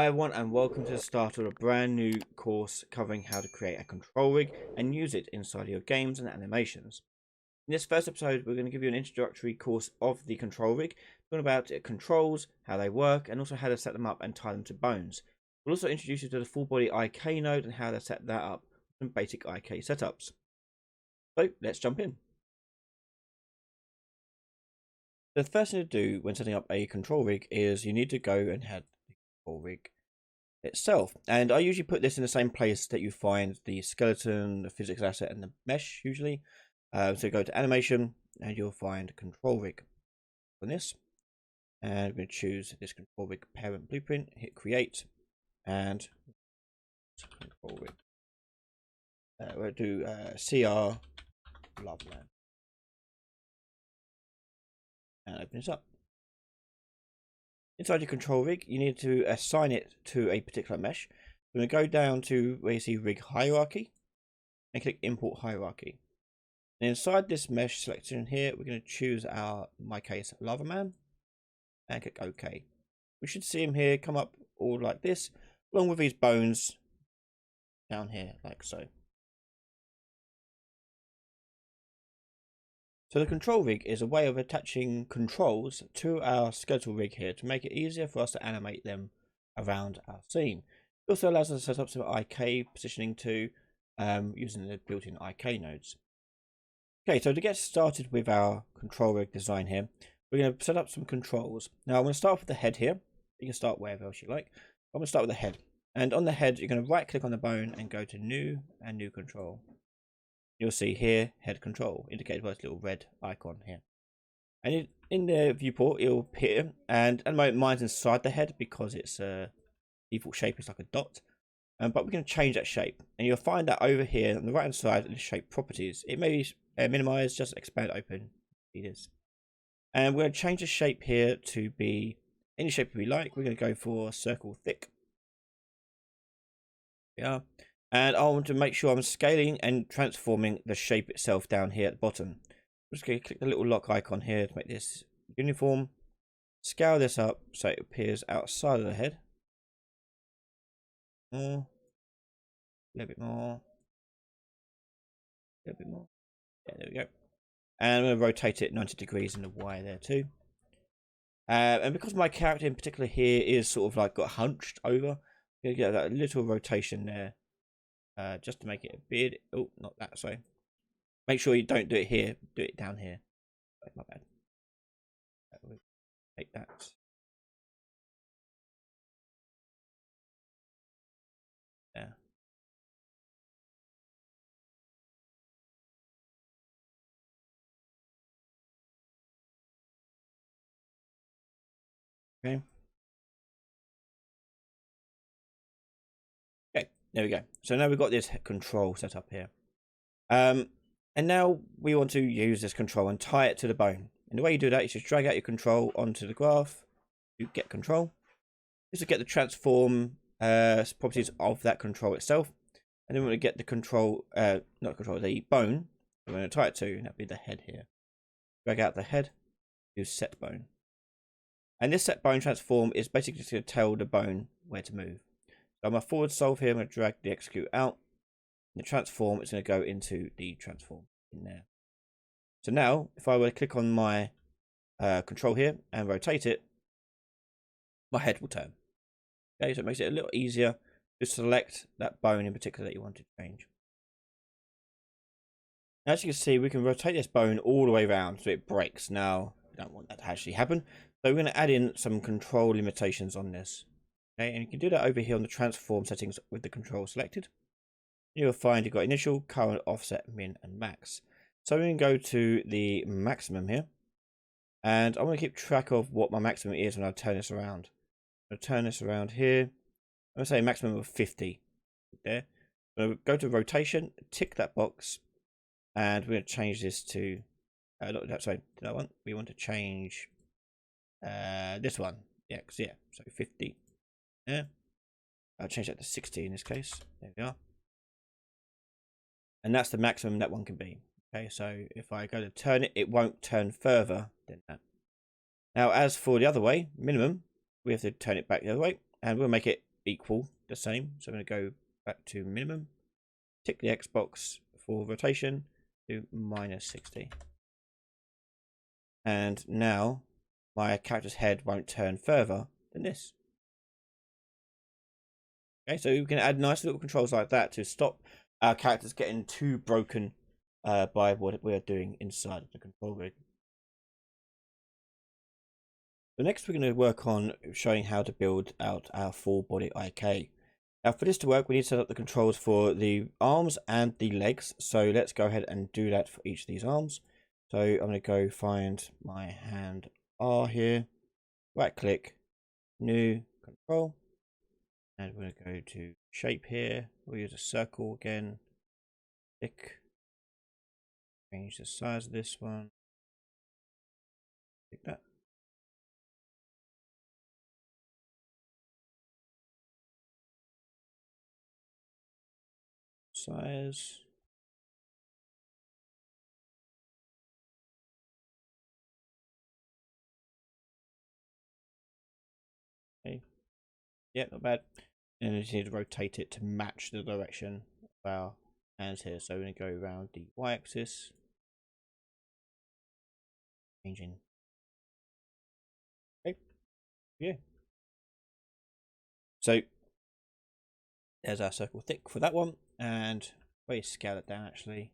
Hi everyone and welcome to the start of a brand new course covering how to create a control rig and use it inside your games and animations. In this first episode we're going to give you an introductory course of the control rig, talking about controls, how they work and also how to set them up and tie them to bones. We'll also introduce you to the full body IK node and how to set that up, some basic IK setups. So let's jump in. The first thing to do when setting up a control rig is you need to go and have the control rig itself, and I usually put this in the same place that you find the skeleton, the physics asset and the mesh usually. So go to animation and you'll find control rig on this, and we're going to choose this control rig parent blueprint, hit create and control rig. We'll do CR Loveland and open this up. Inside your control rig, you need to assign it to a particular mesh. We're going to go down to where you see rig hierarchy and click import hierarchy. And inside this mesh selection here, we're going to choose our, in my case, Lava Man and click OK. We should see him here come up all like this, along with these bones down here, like so. So the control rig is a way of attaching controls to our skeletal rig here to make it easier for us to animate them around our scene. It also allows us to set up some IK positioning too, using the built-in IK nodes. Okay, so to get started with our control rig design here, we're going to set up some controls. Now I'm going to start with the head here. You can start wherever else you like. I'm going to start with the head. And on the head, you're going to right click on the bone and go to new and new control. You'll see here head control indicated by this little red icon here, and in the viewport it'll appear, and at the moment mine's inside the head because its default shape is like a dot, but we're going to change that shape, and you'll find that over here on the right hand side in the shape properties it may be minimized, just expand open. It is, and we're going to change the shape here to be any shape we like. We're going to go for circle thick. Yeah. And I want to make sure I'm scaling and transforming the shape itself down here at the bottom. I'm just going to click the little lock icon here to make this uniform. Scale this up so it appears outside of the head. More. A little bit more. A little bit more. Yeah, there we go. And I'm going to rotate it 90 degrees in the Y there too. And because my character in particular here is sort of like got hunched over, I'm going to get that little rotation there. Just to make it a bit, oh, not that, sorry. Make sure you don't do it here, do it down here. Oh, my bad. Take that. Yeah. Okay. Okay, there we go. So now we've got this control set up here. And now we want to use this control and tie it to the bone. And the way you do that is just drag out your control onto the graph. You get control. Just to get the transform properties of that control itself. And then we're going to get the control, not control, the bone. We're going to tie it to, and that'll be the head here. Drag out the head, use set bone. And this set bone transform is basically just going to tell the bone where to move. So my forward solve here, I'm going to drag the execute out. The transform is going to go into the transform in there. So now, if I were to click on my control here and rotate it, my head will turn. Okay, so it makes it a little easier to select that bone in particular that you want to change. Now, as you can see, we can rotate this bone all the way around so it breaks. Now, we don't want that to actually happen. So we're going to add in some control limitations on this. Okay, and you can do that over here on the transform settings with the control selected. You'll find you've got initial, current, offset, min, and max. So we can go to the maximum here. And I want to keep track of what my maximum is when I turn this around. I'll turn this around here. I'm going to say maximum of 50. There. I'm going to go to rotation, tick that box. And we're going to change this to... sorry, that one. We want to change this one. Yeah, so 50. Yeah. I'll change that to 60 in this case. There we are. And that's the maximum that one can be. Okay, so if I go to turn it, it won't turn further than that. Now, as for the other way, minimum, we have to turn it back the other way, and we'll make it equal the same. So I'm going to go back to minimum, tick the X box for rotation, do -60. And now my character's head won't turn further than this. Okay, so we can add nice little controls like that to stop our characters getting too broken by what we're doing inside of the control rig. So next we're going to work on showing how to build out our full body IK. Now for this to work, we need to set up the controls for the arms and the legs. So let's go ahead and do that for each of these arms. So I'm going to go find my hand R here, right click, new control, and we're going to go to shape here. We'll use a circle again, click, change the size of this one, like that. Size. Okay. Yeah, not bad. And we just need to rotate it to match the direction of our hands here. So we're going to go around the y-axis, changing. Okay. Yeah. So there's our circle thick for that one, and we scale it down actually.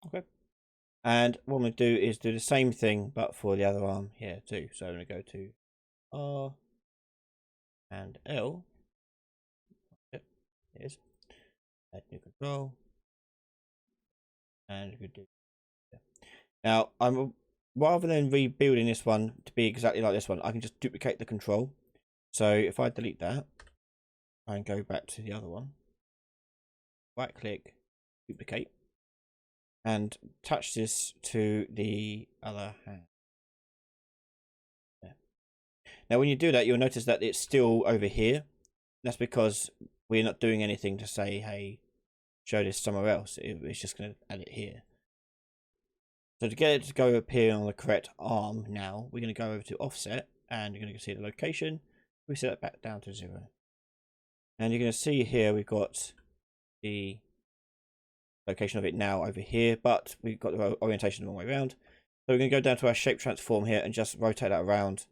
Okay. And what I'm going to do is do the same thing, but for the other arm here too. So I'm going to go to R and L. Yep, it is. Add new control. And we do. Yeah. Now, rather than rebuilding this one to be exactly like this one, I can just duplicate the control. So if I delete that and go back to the other one, right click, duplicate, and attach this to the other hand. Yeah. Now when you do that, you'll notice that it's still over here. That's because we're not doing anything to say, hey, show this somewhere else. It's just going to add it here. So to get it to go appear on the correct arm now, we're going to go over to offset, and you're going to see the location. We set it back down to 0. And you're going to see here we've got the location of it now over here, but we've got the orientation the wrong way around. So we're going to go down to our shape transform here and just rotate that around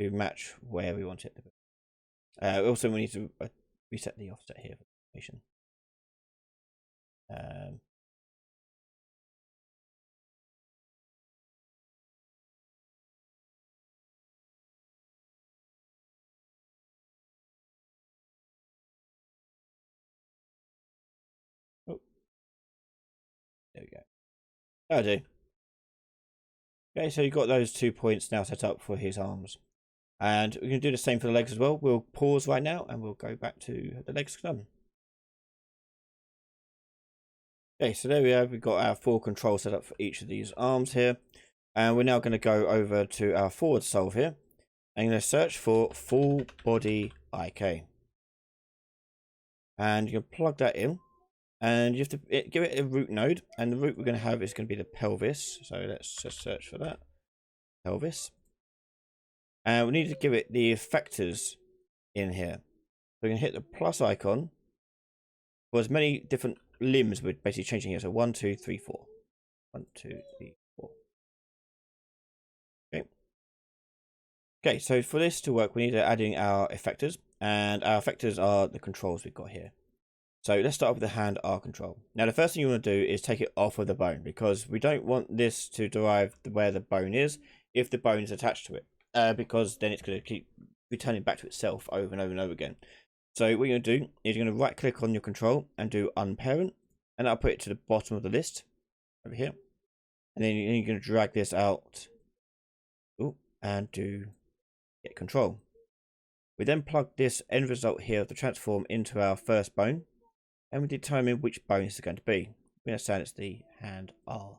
to match where we want it to be. Also, we need to reset the offset here for the location. Oh, there we go. That'll do. Okay, so you've got those 2 points now set up for his arms. And we're going to do the same for the legs as well. We'll pause right now and we'll go back to the legs done. Okay, so there we have. We've got our full control set up for each of these arms here. And we're now going to go over to our forward solve here. I'm going to search for full body IK. And you can plug that in. And you have to give it a root node. And the root we're going to have is going to be the pelvis. So let's just search for that. Pelvis. And we need to give it the effectors in here. So we can hit the plus icon for as many different limbs we're basically changing here. So 1, 2, 3, 4. 1, 2, 3, 4. Okay. Okay, so for this to work, we need to add in our effectors. And our effectors are the controls we've got here. So let's start with the hand R control. Now the first thing you want to do is take it off of the bone, because we don't want this to derive where the bone is if the bone is attached to it. Because then it's going to keep returning back to itself over and over and over again. So what you're going to do is you're going to right click on your control and do unparent, and I'll put it to the bottom of the list over here. And then you're going to drag this out and do get control. We then plug this end result here of the transform into our first bone, and we determine which bone this is going to be. We're going to say it's the hand R.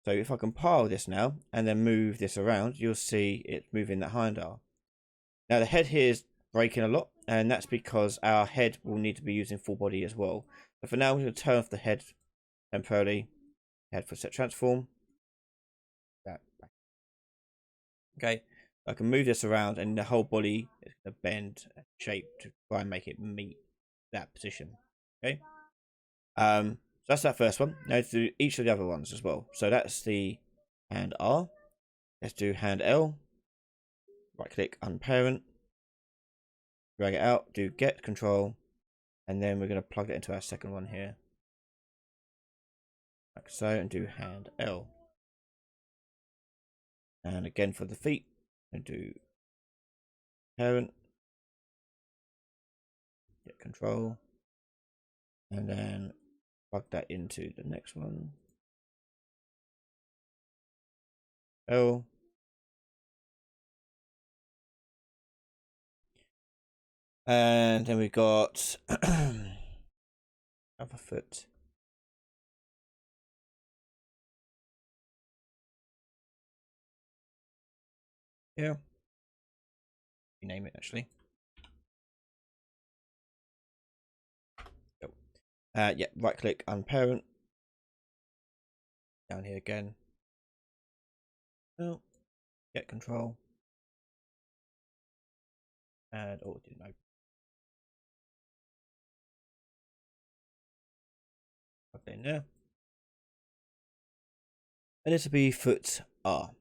So if I compile this now and then move this around, you'll see it moving that hand R. Now the head here is breaking a lot, and that's because our head will need to be using full body as well. So for now, we're going to turn off the head temporarily, head for set transform. That. Okay, I can move this around, and the whole body is going to bend and shape to try and make it meet that position. Okay. So that's that first one. Now let's do each of the other ones as well. So that's the hand R. Let's do hand L. Right click, unparent. Drag it out, do get control, and then we're going to plug it into our second one here. Like so, and do hand L. And again for the feet, and do parent, get control, and then plug that into the next one. L. And then we got other foot. Yeah. Rename it actually. Yeah, right click, unparent. Down here again. Oh, get control. And oh, it didn't open. Plug in there. And this will be foot R.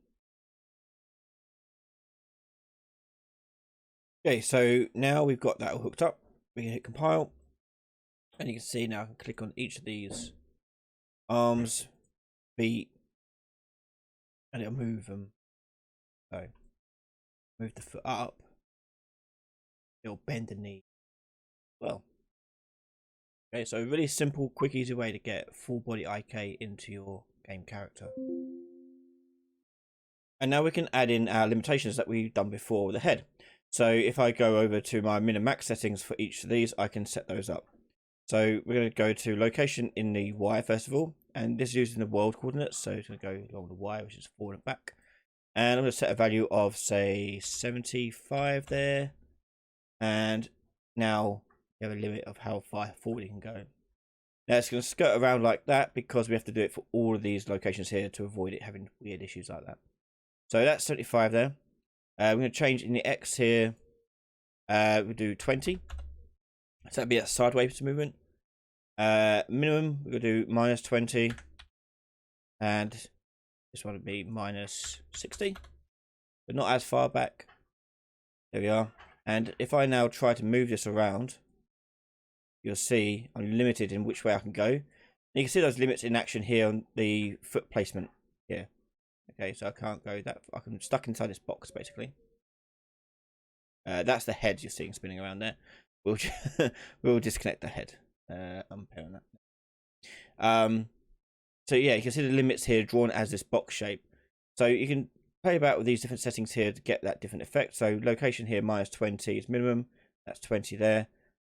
Okay, so now we've got that all hooked up. We can hit compile, and you can see now I can click on each of these arms, feet, and it'll move them. So move the foot up, it'll bend the knee as well. Okay, so really simple, quick, easy way to get full body IK into your game character. And now we can add in our limitations that we've done before with the head. So if I go over to my min and max settings for each of these, I can set those up. So we're going to go to location in the Y first of all, and this is using the world coordinates. So it's going to go along the Y, which is forward and back. And I'm going to set a value of say 75 there. And now you have a limit of how far forward you can go. Now it's going to skirt around like that because we have to do it for all of these locations here to avoid it having weird issues like that. So that's 75 there. We're going to change in the X here. We'll do 20. So that'd be a sideways movement. Minimum, we're going to do minus 20. And this one would be minus 60. But not as far back. There we are. And if I now try to move this around, you'll see I'm limited in which way I can go. And you can see those limits in action here on the foot placement here. Okay, so I can't go that far. I'm stuck inside this box basically. That's the head you're seeing spinning around there. We'll disconnect the head. Unpairing that. So yeah, you can see the limits here drawn as this box shape. So you can play about with these different settings here to get that different effect. So location here minus 20 is minimum. That's 20 there.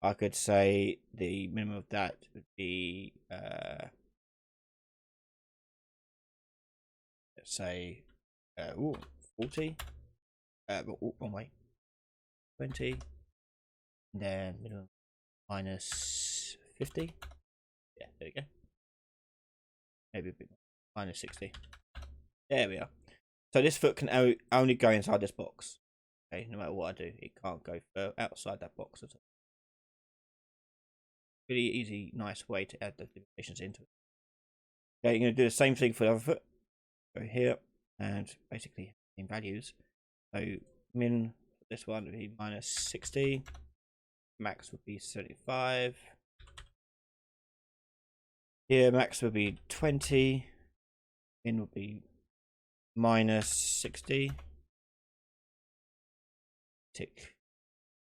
I could say the minimum of that would be let's say 40. Wrong way. 20. And then minimum minus 50. Yeah, there we go. Maybe a bit more. Minus 60. There we are. So this foot can only go inside this box. Okay, no matter what I do, it can't go outside that box at all. Really easy, nice way to add the limitations into it. Okay, you're going to do the same thing for the other foot. Go here and basically in values. So min for this one would be minus 60. Max would be 75. Here max would be 20. Min would be minus 60. Tick.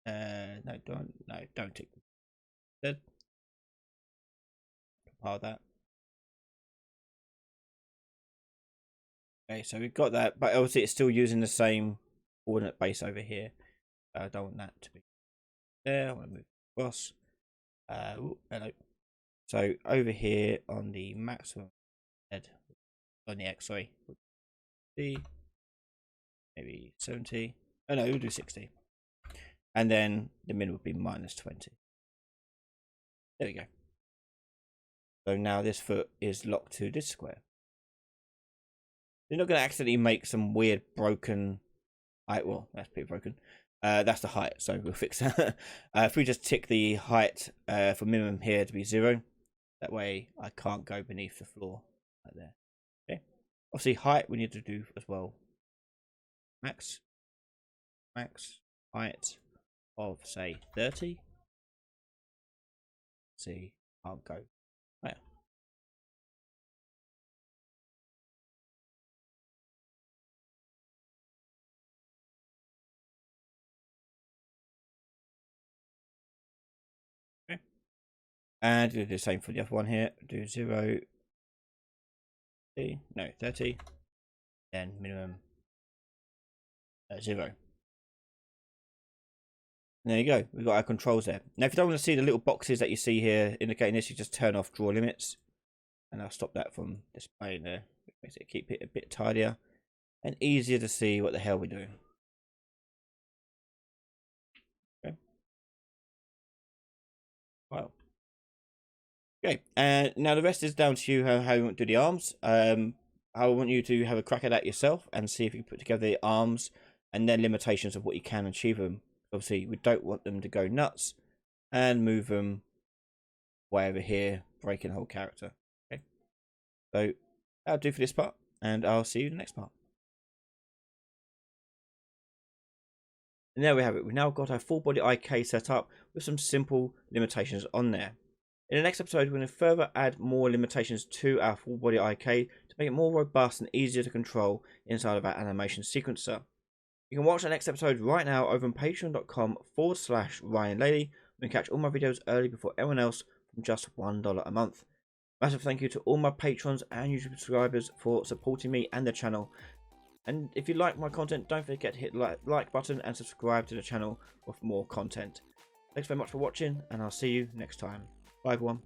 No, don't tick. Dead. Compile that. Okay, so we've got that, but obviously it's still using the same coordinate base over here. I don't want that to be there. I want to move across. Hello. So over here on the maximum head, on the X, sorry, maybe 70. Oh no, we'll do 60. And then the min would be minus 20. There we go. So now this foot is locked to this square. You're not going to accidentally make some weird broken height. Well, that's pretty broken. That's the height, so we'll fix that. If we just tick the height for minimum here to be 0, that way I can't go beneath the floor right there. Okay. Obviously, height we need to do as well. Max height of say 30. See, I'll go higher. Okay. And do the same for the other one here. Do 0, no 30, then minimum 0. And there you go. We've got our controls there. Now, if you don't want to see the little boxes that you see here indicating this, you just turn off draw limits, and I'll stop that from displaying there. It makes it keep it a bit tidier and easier to see what the hell we're doing. Okay. Wow. Okay, and now the rest is down to you how you want to do the arms. I want you to have a crack at that yourself and see if you can put together the arms and then limitations of what you can achieve them. Obviously, we don't want them to go nuts and move them way over here, breaking the whole character. Okay, so that'll do for this part, and I'll see you in the next part. And there we have it. We've now got our full body IK set up with some simple limitations on there. In the next episode, we're going to further add more limitations to our full body IK to make it more robust and easier to control inside of our animation sequencer. You can watch the next episode right now over on patreon.com/RyanLady. You can catch all my videos early before everyone else from just $1 a month. Massive thank you to all my patrons and YouTube subscribers for supporting me and the channel. And if you like my content, don't forget to hit the like button and subscribe to the channel for more content. Thanks very much for watching, and I'll see you next time. Bye everyone.